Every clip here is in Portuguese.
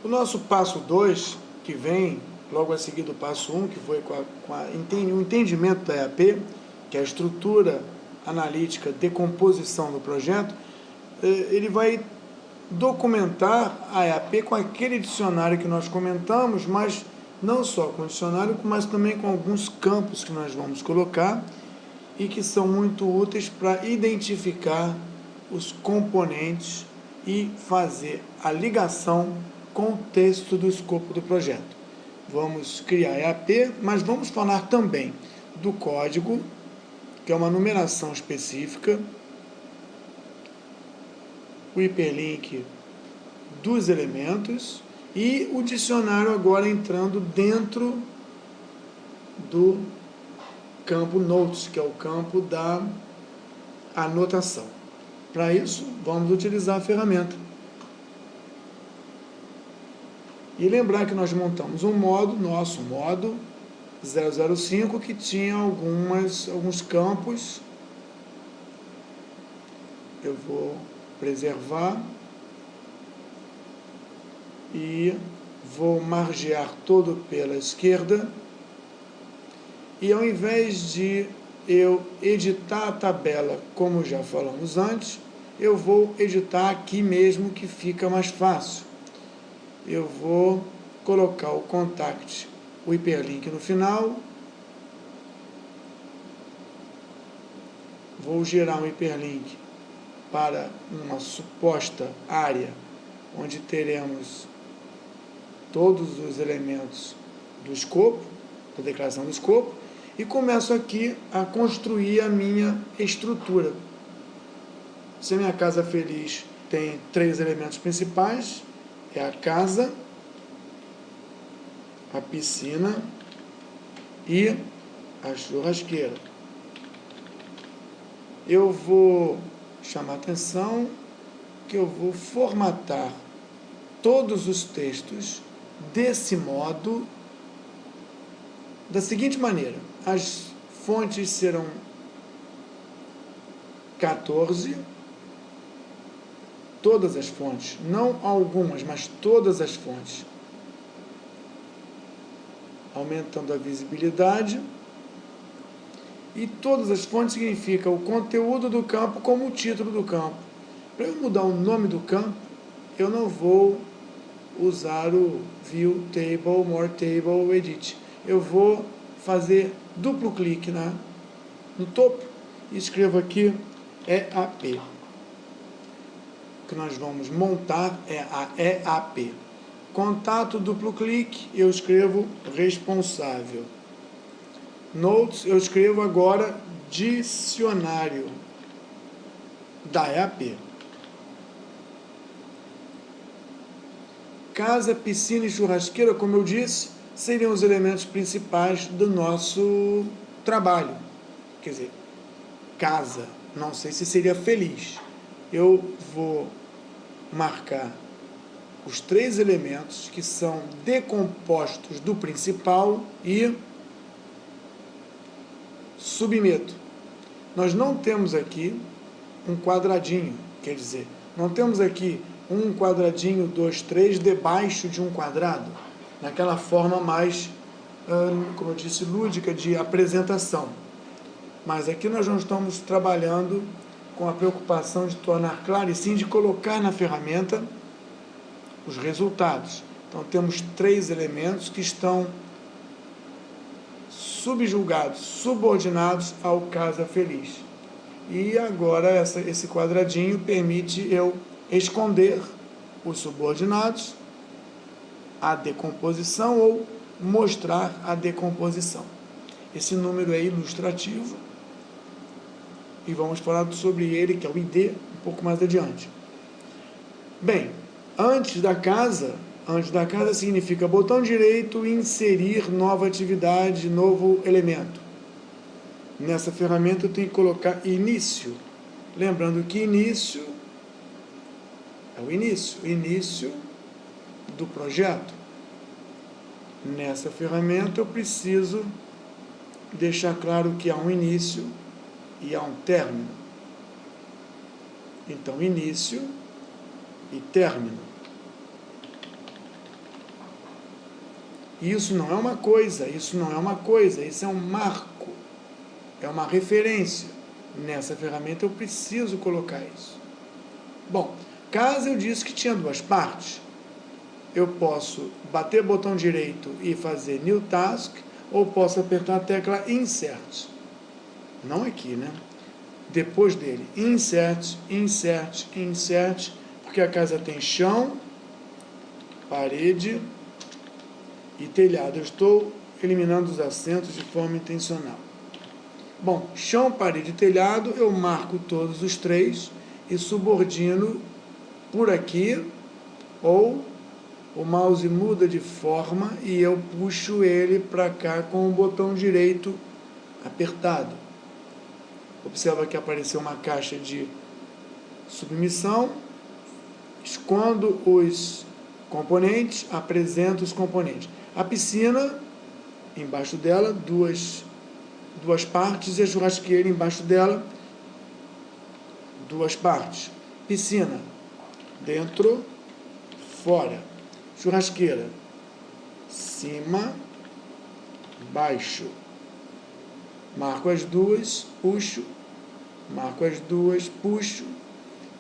O nosso passo 2, que vem logo a seguir do passo 1, que foi o entendimento da EAP, que é a estrutura analítica, decomposição do projeto, ele vai documentar a EAP com aquele dicionário que nós comentamos, mas não só com o dicionário, mas também com alguns campos que nós vamos colocar e que são muito úteis para identificar os componentes e fazer a ligação com o texto do escopo do projeto. Vamos criar EAP, mas vamos falar também do código, que é uma numeração específica, o hiperlink dos elementos e o dicionário agora entrando dentro do campo Notes, que é o campo da anotação. Para isso, vamos utilizar a ferramenta. E lembrar que nós montamos um modo, nosso modo 005, que tinha alguns campos. Eu vou preservar e vou margear todo pela esquerda. E ao invés de eu editar a tabela, como já falamos antes, eu vou editar aqui mesmo, que fica mais fácil. Eu vou colocar o contact, o hiperlink no final. Vou gerar um hiperlink para uma suposta área onde teremos todos os elementos do escopo, da declaração do escopo, e começo aqui a construir a minha estrutura. Se a minha casa feliz tem 3 elementos principais, é a casa, a piscina e a churrasqueira. Eu vou chamar a atenção que eu vou formatar todos os textos desse modo, da seguinte maneira: as fontes serão 14, todas as fontes, não algumas, mas todas as fontes, aumentando a visibilidade. E todas as fontes significa o conteúdo do campo como o título do campo. Para eu mudar o nome do campo, eu não vou usar o View Table, More Table ou Edit. Eu vou fazer duplo clique no topo e escrevo aqui EAP. O que nós vamos montar é a EAP. Contato, duplo clique, eu escrevo responsável. Notes, eu escrevo agora dicionário da EAP. Casa, piscina e churrasqueira, como eu disse, seriam os elementos principais do nosso trabalho. Quer dizer, casa, não sei se seria feliz. Eu vou marcar os 3 elementos que são decompostos do principal e submeto. Nós não temos aqui um quadradinho, quer dizer, não temos aqui um quadradinho, 2, 3, debaixo de um quadrado, naquela forma mais, como eu disse, lúdica de apresentação. Mas aqui nós não estamos trabalhando com a preocupação de tornar claro, e sim de colocar na ferramenta os resultados. Então temos 3 elementos que estão subjugados, subordinados ao casa feliz. E agora esse quadradinho permite eu esconder os subordinados, a decomposição ou mostrar a decomposição. Esse número é ilustrativo e vamos falar sobre ele, que é o ID, um pouco mais adiante. Bem, antes da casa significa botão direito, inserir nova atividade, novo elemento. Nessa ferramenta eu tenho que colocar início. Lembrando que início é o início do projeto. Nessa ferramenta eu preciso deixar claro que há um início e há um término. Então, início e término. Isso não é uma coisa, isso não é uma coisa, isso é um marco, é uma referência. Nessa ferramenta eu preciso colocar isso. Bom, caso eu disse que tinha duas partes, eu posso bater o botão direito e fazer New Task, ou posso apertar a tecla Insert. Não aqui, né? Depois dele, Insert, Insert, Insert, porque a casa tem chão, parede e telhado. Eu estou eliminando os acentos de forma intencional. Bom, chão, parede e telhado, eu marco todos os três e subordino por aqui, ou o mouse muda de forma e eu puxo ele para cá com o botão direito apertado. Observa que apareceu uma caixa de submissão, escondo os componentes, apresento os componentes. A piscina, embaixo dela, duas partes, e a churrasqueira embaixo dela, duas partes. Piscina, dentro, fora. Churrasqueira, cima, baixo. Marco as duas, puxo, marco as duas, puxo,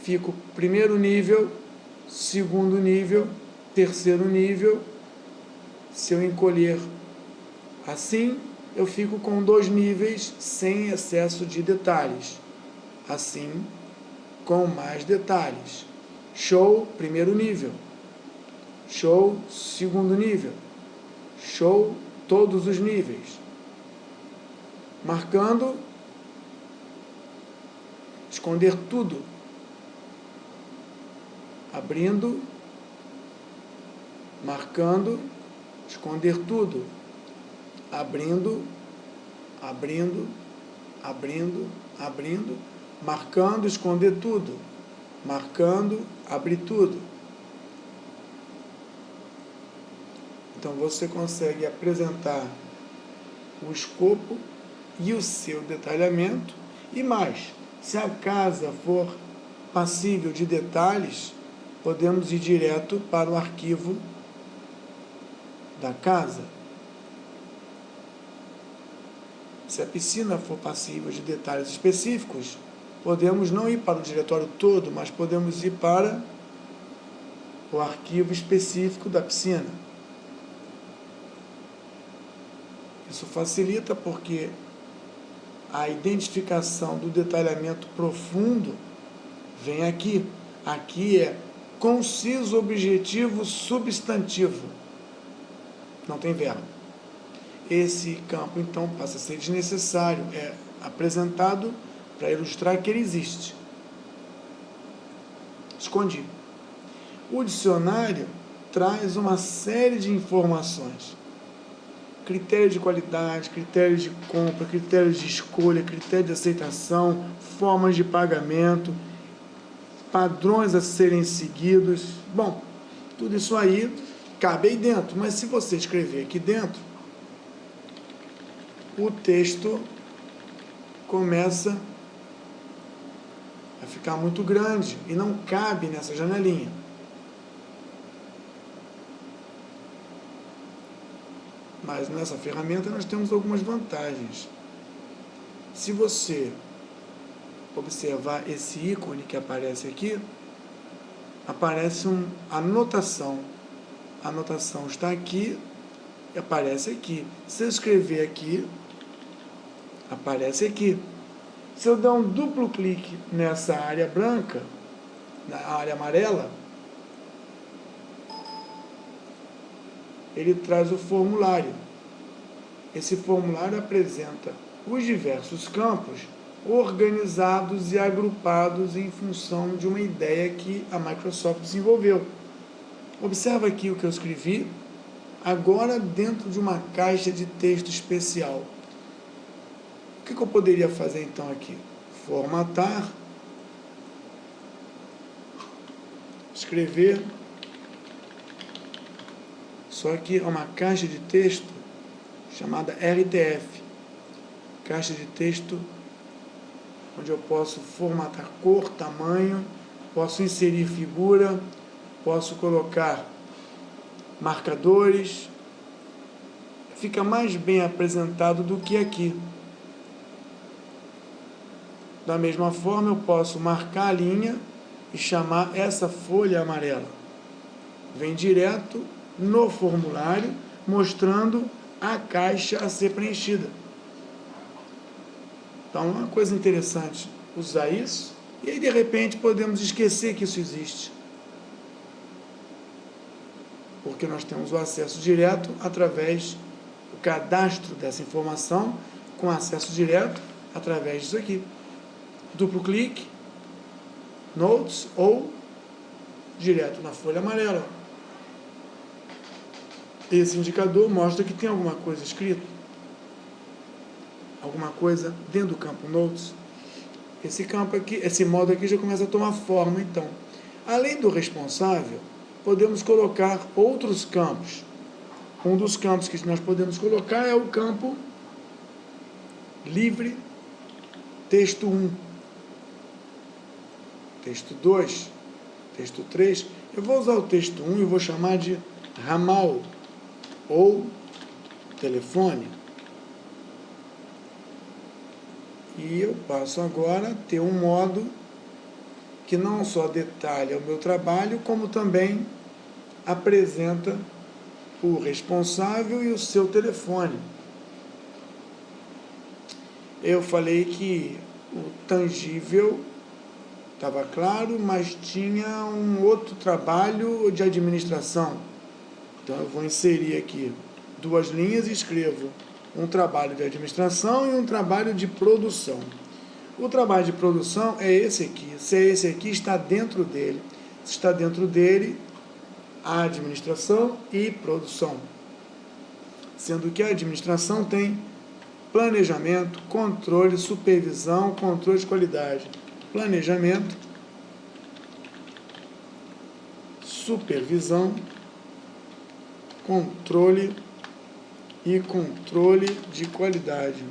fico primeiro nível, segundo nível, terceiro nível. Se eu encolher assim, eu fico com 2 níveis sem excesso de detalhes. Assim, com mais detalhes. Show, primeiro nível. Show, segundo nível. Show, todos os níveis. Marcando, esconder tudo. Abrindo, marcando, esconder tudo. Abrindo, abrindo, abrindo, abrindo, marcando, esconder tudo. Marcando, abrir tudo. Então você consegue apresentar o escopo e o seu detalhamento. E mais, se a casa for passível de detalhes, podemos ir direto para o arquivo da casa. Se a piscina for passível de detalhes específicos, podemos não ir para o diretório todo, mas podemos ir para o arquivo específico da piscina. Isso facilita porque a identificação do detalhamento profundo vem aqui. Aqui é conciso, objetivo, substantivo. Não tem verbo. Esse campo, então, passa a ser desnecessário. É apresentado para ilustrar que ele existe. Escondi. O dicionário traz uma série de informações. Critérios de qualidade, critérios de compra, critérios de escolha, critérios de aceitação, formas de pagamento, padrões a serem seguidos. Bom, tudo isso aí cabe aí dentro, mas se você escrever aqui dentro, o texto começa a ficar muito grande e não cabe nessa janelinha. Mas nessa ferramenta nós temos algumas vantagens. Se você observar esse ícone que aparece aqui, aparece uma anotação. A anotação está aqui e aparece aqui. Se eu escrever aqui, aparece aqui. Se eu dar um duplo clique nessa área branca, na área amarela, ele traz o formulário. Esse formulário apresenta os diversos campos organizados e agrupados em função de uma ideia que a Microsoft desenvolveu. Observa aqui o que eu escrevi, agora dentro de uma caixa de texto especial. O que eu poderia fazer então aqui? Formatar, escrever, só que é uma caixa de texto chamada RTF, caixa de texto onde eu posso formatar cor, tamanho, posso inserir figura, posso colocar marcadores, fica mais bem apresentado do que aqui. Da mesma forma, eu posso marcar a linha e chamar essa folha amarela. Vem direto no formulário, mostrando a caixa a ser preenchida. Então, é uma coisa interessante usar isso, e aí, de repente, podemos esquecer que isso existe. Porque nós temos o acesso direto através do cadastro dessa informação, com acesso direto através disso aqui. Duplo clique, Notes, ou direto na folha amarela. Esse indicador mostra que tem alguma coisa escrita, alguma coisa dentro do campo Notes. Esse campo aqui, esse modo aqui já começa a tomar forma, então. Além do responsável, podemos colocar outros campos. Um dos campos que nós podemos colocar é o campo livre, texto 1, texto 2, texto 3. Eu vou usar o texto 1 e vou chamar de ramal ou telefone. E eu passo agora a ter um modo que não só detalha o meu trabalho, como também apresenta o responsável e o seu telefone. Eu falei que o tangível estava claro, mas tinha um outro trabalho de administração. Então eu vou inserir aqui 2 linhas e escrevo um trabalho de administração e um trabalho de produção. O trabalho de produção é esse aqui. Se é esse aqui, está dentro dele. Está dentro dele a administração e produção. Sendo que a administração tem planejamento, controle, supervisão, controle de qualidade. Planejamento, supervisão, controle e controle de qualidade.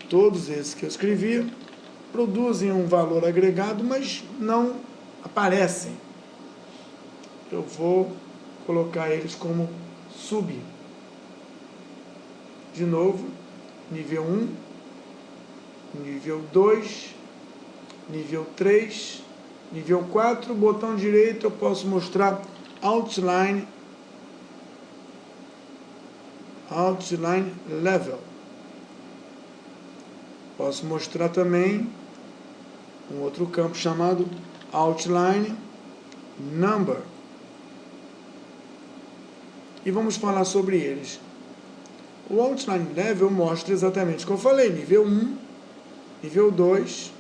Todos esses que eu escrevi produzem um valor agregado, mas não aparecem. Eu vou colocar eles como sub. De novo, nível 1, nível 2, nível 3, nível 4, botão direito eu posso mostrar outline level. Posso mostrar também um outro campo chamado outline number. E vamos falar sobre eles. O outline level mostra exatamente o que eu falei, nível 1, nível 2,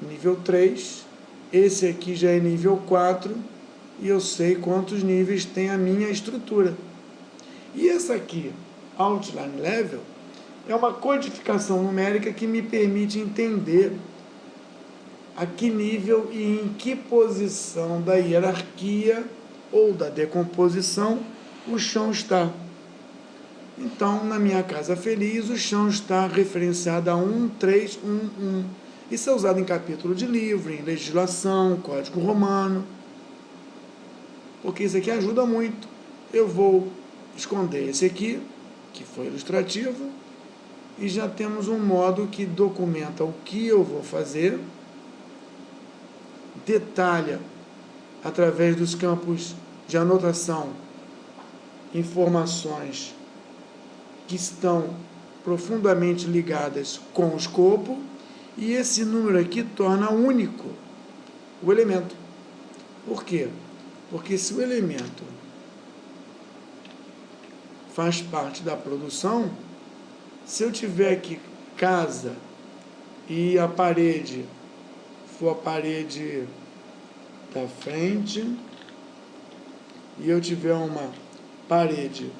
nível 3, esse aqui já é nível 4, e eu sei quantos níveis tem a minha estrutura. E essa aqui, outline level, é uma codificação numérica que me permite entender a que nível e em que posição da hierarquia ou da decomposição o chão está. Então, na minha casa feliz, o chão está referenciado a 1311. Isso é usado em capítulo de livro, em legislação, código romano, porque isso aqui ajuda muito. Eu vou esconder esse aqui, que foi ilustrativo, e já temos um modo que documenta o que eu vou fazer, detalha, através dos campos de anotação, informações que estão profundamente ligadas com o escopo, e esse número aqui torna único o elemento. Por quê? Porque se o elemento faz parte da produção, se eu tiver aqui casa e a parede for a parede da frente e eu tiver uma parede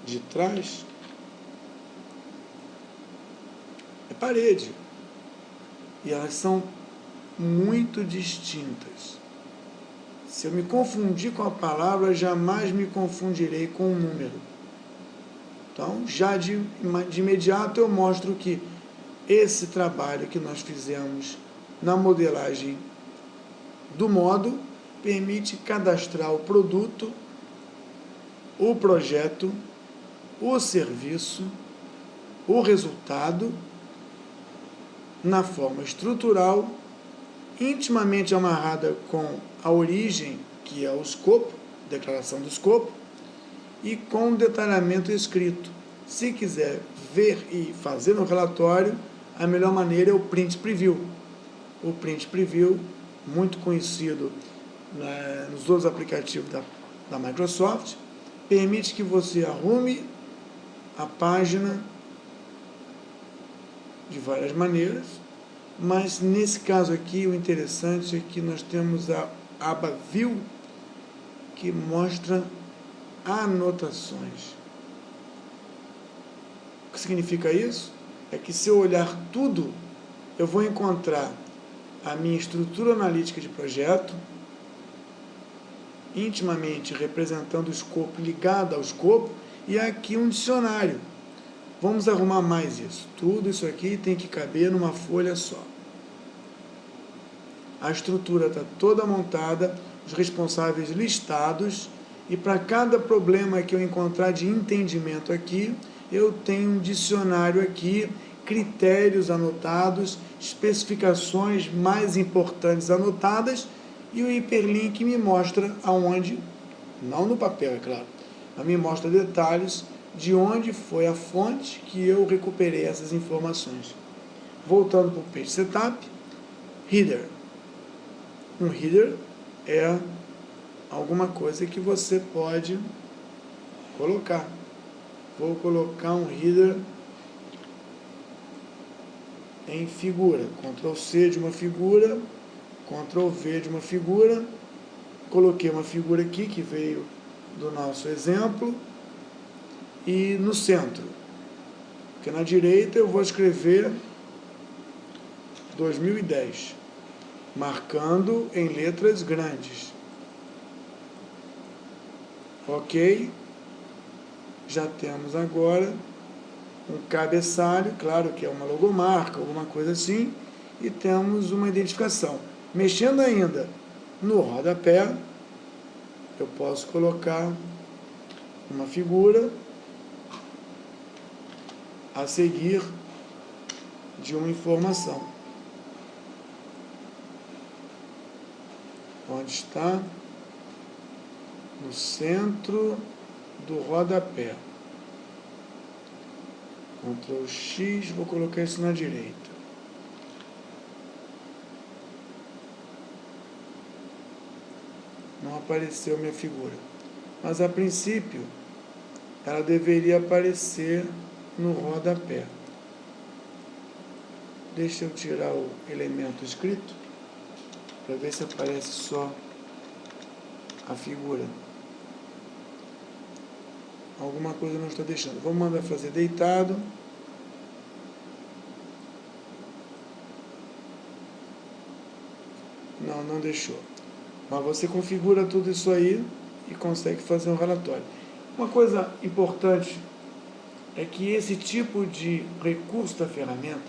de trás, é parede. E elas são muito distintas. Se eu me confundir com a palavra, jamais me confundirei com o número. Então, já de imediato eu mostro que esse trabalho que nós fizemos na modelagem do modo permite cadastrar o produto, o projeto, o serviço, o resultado, na forma estrutural, intimamente amarrada com a origem, que é o escopo, declaração do escopo, e com detalhamento escrito. Se quiser ver e fazer no relatório, a melhor maneira é o Print Preview. O Print Preview, muito conhecido nos outros aplicativos da Microsoft, permite que você arrume a página de várias maneiras, mas nesse caso aqui o interessante é que nós temos a aba View, que mostra anotações. O que significa isso? É que se eu olhar tudo, eu vou encontrar a minha estrutura analítica de projeto, intimamente representando o escopo, ligado ao escopo, e aqui um dicionário. Vamos arrumar mais isso. Tudo isso aqui tem que caber numa folha só. A estrutura está toda montada, os responsáveis listados, e para cada problema que eu encontrar de entendimento aqui, eu tenho um dicionário aqui, critérios anotados, especificações mais importantes anotadas, e o hiperlink me mostra aonde, não no papel, é claro, mas me mostra detalhes de onde foi a fonte que eu recuperei essas informações. Voltando para o Page Setup, Header. Um header é alguma coisa que você pode colocar. Vou colocar um header em figura. Ctrl C de uma figura, Ctrl V de uma figura. Coloquei uma figura aqui que veio do nosso exemplo. E no centro, porque na direita eu vou escrever 2010, marcando em letras grandes. Ok, já temos agora um cabeçalho, claro que é uma logomarca, alguma coisa assim, e temos uma identificação. Mexendo ainda no rodapé, eu posso colocar uma figura a seguir de uma informação. Onde está? No centro do rodapé. Ctrl X, vou colocar isso na direita. Não apareceu minha figura. Mas a princípio, ela deveria aparecer no rodapé. Deixa eu tirar o elemento escrito, para ver se aparece só a figura. Alguma coisa não está deixando. Vamos mandar fazer deitado. Não, não deixou. Mas você configura tudo isso aí e consegue fazer um relatório. Uma coisa importante é que esse tipo de recurso da ferramenta,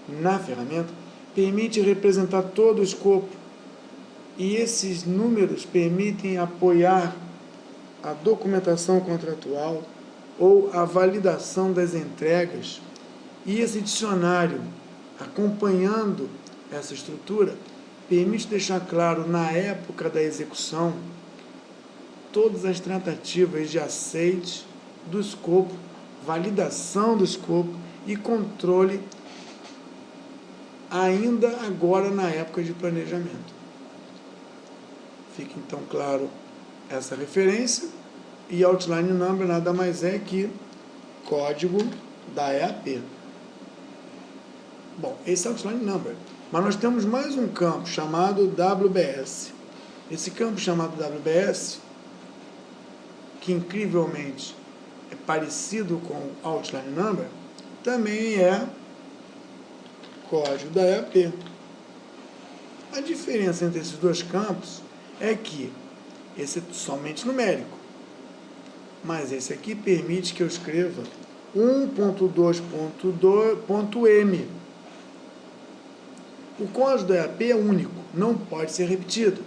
na ferramenta, permite representar todo o escopo, e esses números permitem apoiar a documentação contratual ou a validação das entregas, e esse dicionário, acompanhando essa estrutura, permite deixar claro, na época da execução, todas as tratativas de aceite do escopo, validação do escopo e controle ainda agora na época de planejamento. Fica então claro essa referência, e Outline Number nada mais é que código da EAP. Bom, esse é Outline Number, mas nós temos mais um campo chamado WBS. Esse campo chamado WBS, que incrivelmente é parecido com Outline Number, também é código da EAP. A diferença entre esses dois campos é que esse é somente numérico, mas esse aqui permite que eu escreva 1.2.2.m. O código da EAP é único, não pode ser repetido.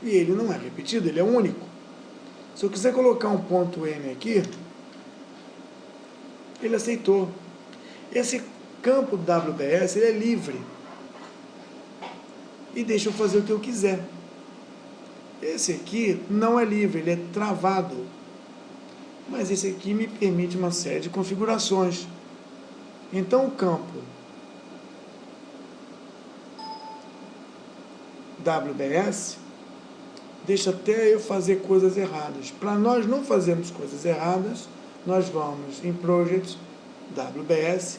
e ele não é repetido, ele é único. Se eu quiser colocar um ponto N aqui, ele aceitou. Esse campo WBS ele é livre e deixa eu fazer o que eu quiser. Esse aqui não é livre, ele é travado. Mas esse aqui me permite uma série de configurações. Então o campo WBS deixa até eu fazer coisas erradas. Para nós não fazermos coisas erradas, nós vamos em Project WBS,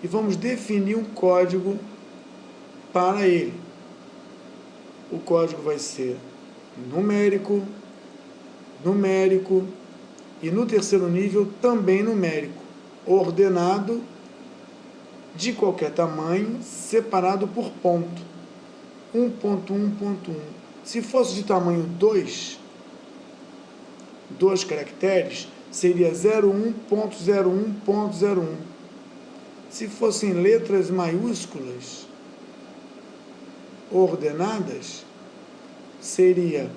e vamos definir um código para ele. O código vai ser numérico, e no terceiro nível também numérico, ordenado de qualquer tamanho, separado por ponto. 1.1.1. Se fosse de tamanho 2 caracteres, seria 01.01.01. Se fossem letras maiúsculas ordenadas, seria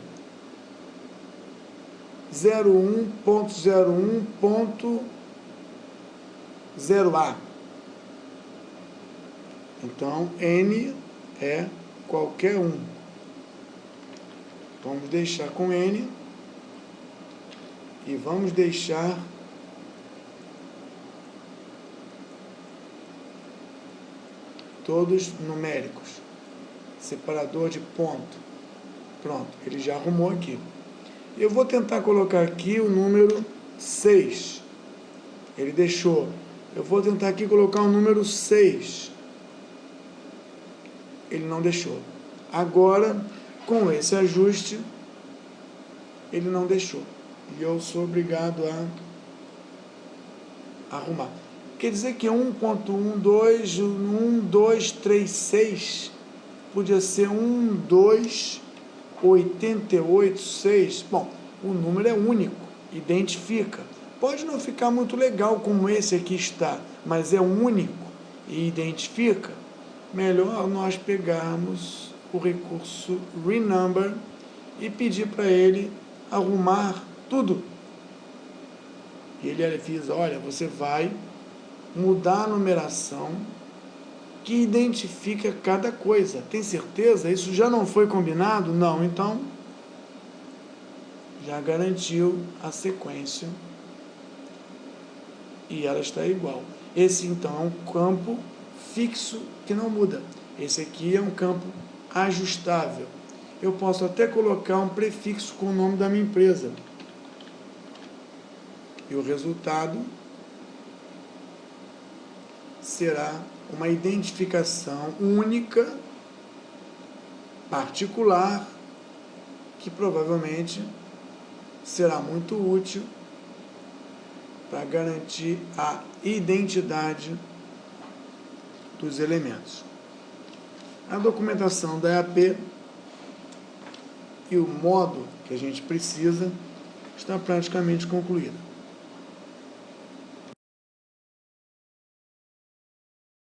01.01.0A. Então, N é qualquer um. Vamos deixar com N e vamos deixar todos numéricos. Separador de ponto. Pronto, ele já arrumou aqui. Eu vou tentar colocar aqui o número 6. Ele deixou. Eu vou tentar aqui colocar o número 6. Ele não deixou. Agora, com esse ajuste, ele não deixou. E eu sou obrigado a arrumar. Quer dizer que 1.1236 podia ser 12886. Bom, o número é único, identifica. Pode não ficar muito legal como esse aqui está, mas é único e identifica. Melhor nós pegarmos o recurso Renumber e pedir para ele arrumar tudo. E ele avisa, olha, você vai mudar a numeração que identifica cada coisa. Tem certeza? Isso já não foi combinado? Não, então já garantiu a sequência e ela está igual. Esse então é um campo fixo que não muda. Esse aqui é um campo ajustável. Eu posso até colocar um prefixo com o nome da minha empresa. E o resultado será uma identificação única, particular, que provavelmente será muito útil para garantir a identidade dos elementos. A documentação da EAP e o modo que a gente precisa está praticamente concluída.